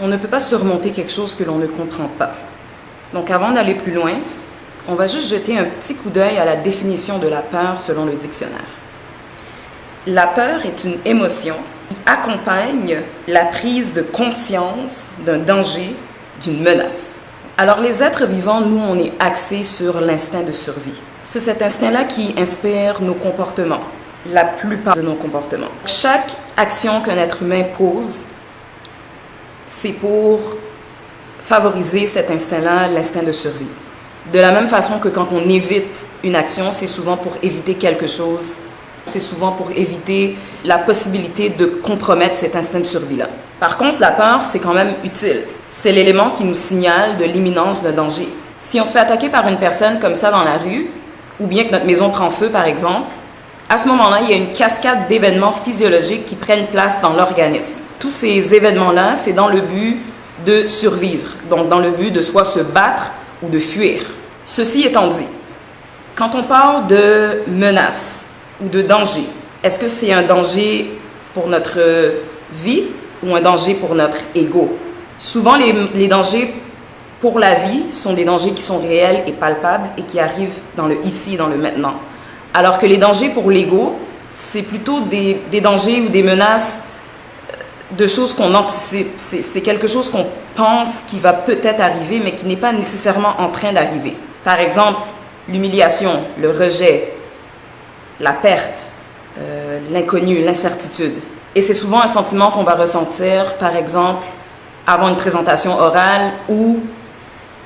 On ne peut pas surmonter quelque chose que l'on ne comprend pas. Donc avant d'aller plus loin, on va juste jeter un petit coup d'œil à la définition de la peur selon le dictionnaire. La peur est une émotion qui accompagne la prise de conscience d'un danger, d'une menace. Alors les êtres vivants, nous, on est axés sur l'instinct de survie. C'est cet instinct-là qui inspire nos comportements, la plupart de nos comportements. Chaque action qu'un être humain pose, c'est pour favoriser cet instinct-là, l'instinct de survie. De la même façon que quand on évite une action, c'est souvent pour éviter quelque chose. C'est souvent pour éviter la possibilité de compromettre cet instinct de survie-là. Par contre, la peur, c'est quand même utile. C'est l'élément qui nous signale de l'imminence d'un danger. Si on se fait attaquer par une personne comme ça dans la rue, ou bien que notre maison prend feu, par exemple, à ce moment-là, il y a une cascade d'événements physiologiques qui prennent place dans l'organisme. Tous ces événements-là, c'est dans le but de survivre, donc dans le but de soit se battre ou de fuir. Ceci étant dit, quand on parle de menace ou de danger, est-ce que c'est un danger pour notre vie ou un danger pour notre ego? Souvent, les dangers pour la vie sont des dangers qui sont réels et palpables et qui arrivent dans le ici et dans le maintenant. Alors que les dangers pour l'ego, c'est plutôt des dangers ou des menaces de choses qu'on anticipe. C'est quelque chose qu'on pense qui va peut-être arriver, mais qui n'est pas nécessairement en train d'arriver. Par exemple, l'humiliation, le rejet, la perte, l'inconnu, l'incertitude. Et c'est souvent un sentiment qu'on va ressentir, par exemple, avant une présentation orale ou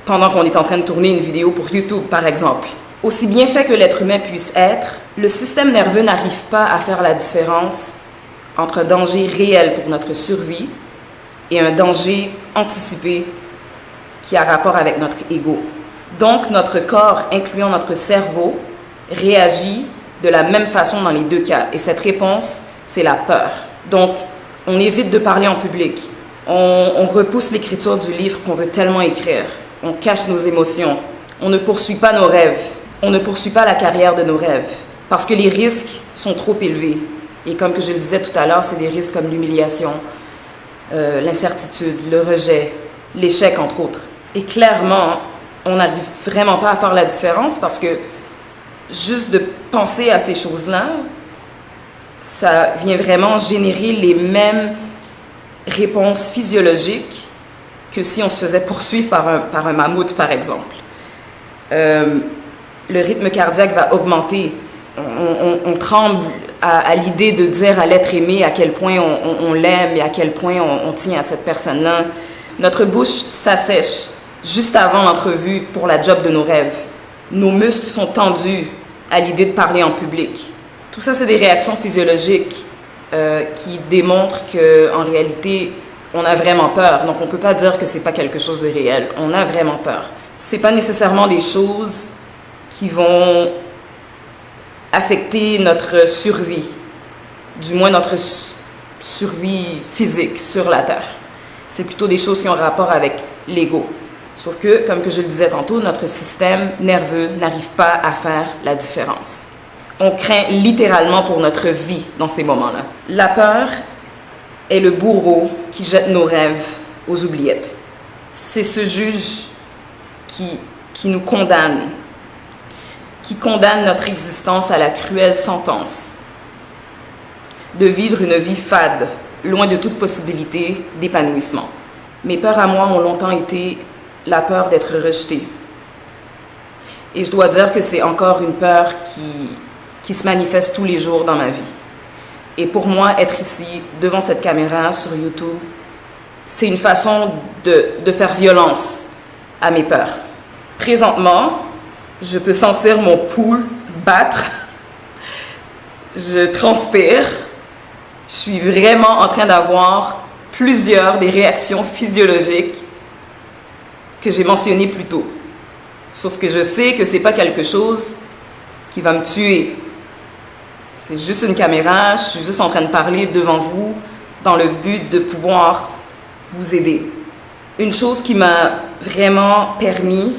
pendant qu'on est en train de tourner une vidéo pour YouTube, par exemple. Aussi bien fait que l'être humain puisse être, le système nerveux n'arrive pas à faire la différence entre un danger réel pour notre survie et un danger anticipé qui a rapport avec notre ego. Donc, notre corps, incluant notre cerveau, réagit de la même façon dans les deux cas. Et cette réponse, c'est la peur. Donc, on évite de parler en public. On repousse l'écriture du livre qu'on veut tellement écrire. On cache nos émotions. On ne poursuit pas nos rêves. On ne poursuit pas la carrière de nos rêves. Parce que les risques sont trop élevés. Et comme que je le disais tout à l'heure, c'est des risques comme l'humiliation, l'incertitude, le rejet, l'échec, entre autres. Et clairement, on n'arrive vraiment pas à faire la différence parce que juste de penser à ces choses-là, ça vient vraiment générer les mêmes réponses physiologiques que si on se faisait poursuivre par un mammouth, par exemple. Le rythme cardiaque va augmenter. On tremble à l'idée de dire à l'être aimé à quel point on l'aime et à quel point on tient à cette personne-là. Notre bouche s'assèche juste avant l'entrevue pour la job de nos rêves. Nos muscles sont tendus à l'idée de parler en public. Tout ça, c'est des réactions physiologiques qui démontrent qu'en réalité, on a vraiment peur. Donc, on ne peut pas dire que ce n'est pas quelque chose de réel. On a vraiment peur. Ce n'est pas nécessairement des choses qui vont affecter notre survie, du moins notre survie physique sur la Terre. C'est plutôt des choses qui ont rapport avec l'ego. Sauf que, comme que je le disais tantôt, notre système nerveux n'arrive pas à faire la différence. On craint littéralement pour notre vie dans ces moments-là. La peur est le bourreau qui jette nos rêves aux oubliettes. C'est ce juge qui nous condamne, qui condamne notre existence à la cruelle sentence de vivre une vie fade, loin de toute possibilité d'épanouissement. Mes peurs à moi ont longtemps été la peur d'être rejetée. Et je dois dire que c'est encore une peur qui se manifeste tous les jours dans ma vie. Et pour moi, être ici, devant cette caméra, sur YouTube, c'est une façon de faire violence à mes peurs. Présentement, je peux sentir mon pouls battre. Je transpire. Je suis vraiment en train d'avoir plusieurs des réactions physiologiques que j'ai mentionnées plus tôt. Sauf que je sais que c'est pas quelque chose qui va me tuer. C'est juste une caméra, je suis juste en train de parler devant vous dans le but de pouvoir vous aider. Une chose qui m'a vraiment permis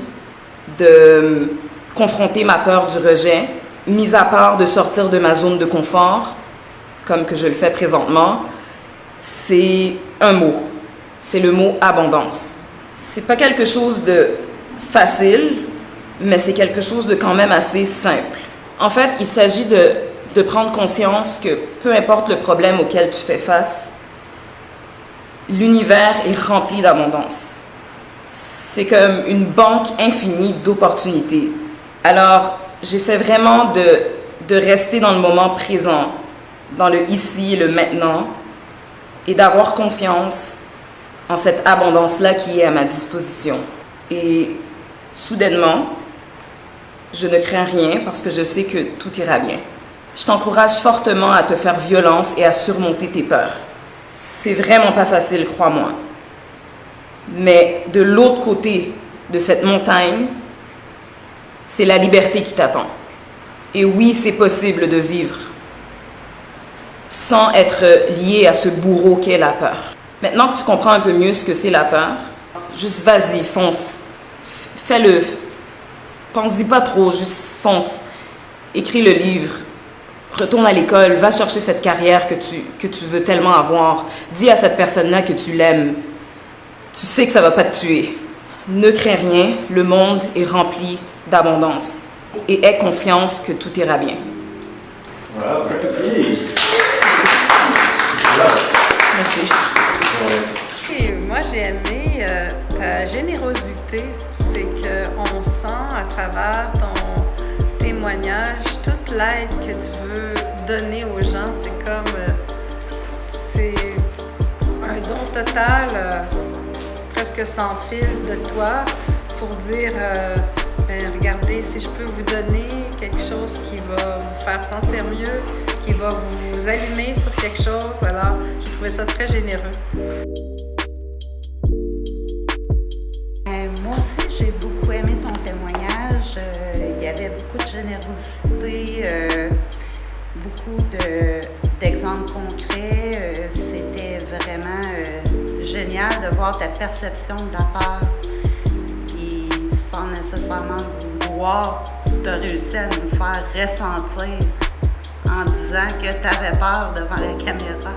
de confronter ma peur du rejet, mis à part de sortir de ma zone de confort, comme que je le fais présentement, c'est un mot. c'est le mot abondance. C'est pas quelque chose de facile, mais c'est quelque chose de quand même assez simple. En fait, il s'agit de prendre conscience que peu importe le problème auquel tu fais face, l'univers est rempli d'abondance. C'est comme une banque infinie d'opportunités. Alors, j'essaie vraiment de rester dans le moment présent, dans le ici et le maintenant, et d'avoir confiance en cette abondance-là qui est à ma disposition. Et soudainement, je ne crains rien parce que je sais que tout ira bien. Je t'encourage fortement à te faire violence et à surmonter tes peurs. C'est vraiment pas facile, crois-moi. Mais de l'autre côté de cette montagne, c'est la liberté qui t'attend. Et oui, c'est possible de vivre sans être lié à ce bourreau qu'est la peur. Maintenant que tu comprends un peu mieux ce que c'est la peur, juste vas-y, fonce. Fais-le. Pense-y pas trop, juste fonce. Écris le livre. Retourne à l'école, va chercher cette carrière que tu veux tellement avoir. Dis à cette personne-là que tu l'aimes. Tu sais que ça va pas te tuer. Ne crains rien, le monde est rempli d'abondance. Et aie confiance que tout ira bien. Voilà, merci. Merci. Et moi, j'ai aimé ta générosité. C'est qu'on sent à travers ton témoignage toute l'aide que tu veux donner aux gens. C'est comme... c'est un don total, presque sans fil de toi, pour dire... regardez, si je peux vous donner quelque chose qui va vous faire sentir mieux, qui va vous allumer sur quelque chose, alors j'ai trouvé ça très généreux. Moi aussi, j'ai beaucoup aimé ton témoignage. Il y avait beaucoup de générosité, beaucoup d'exemples concrets. C'était vraiment génial de voir ta perception de la peur. Sans nécessairement vouloir, tu as réussi à nous faire ressentir en disant que tu avais peur devant la caméra.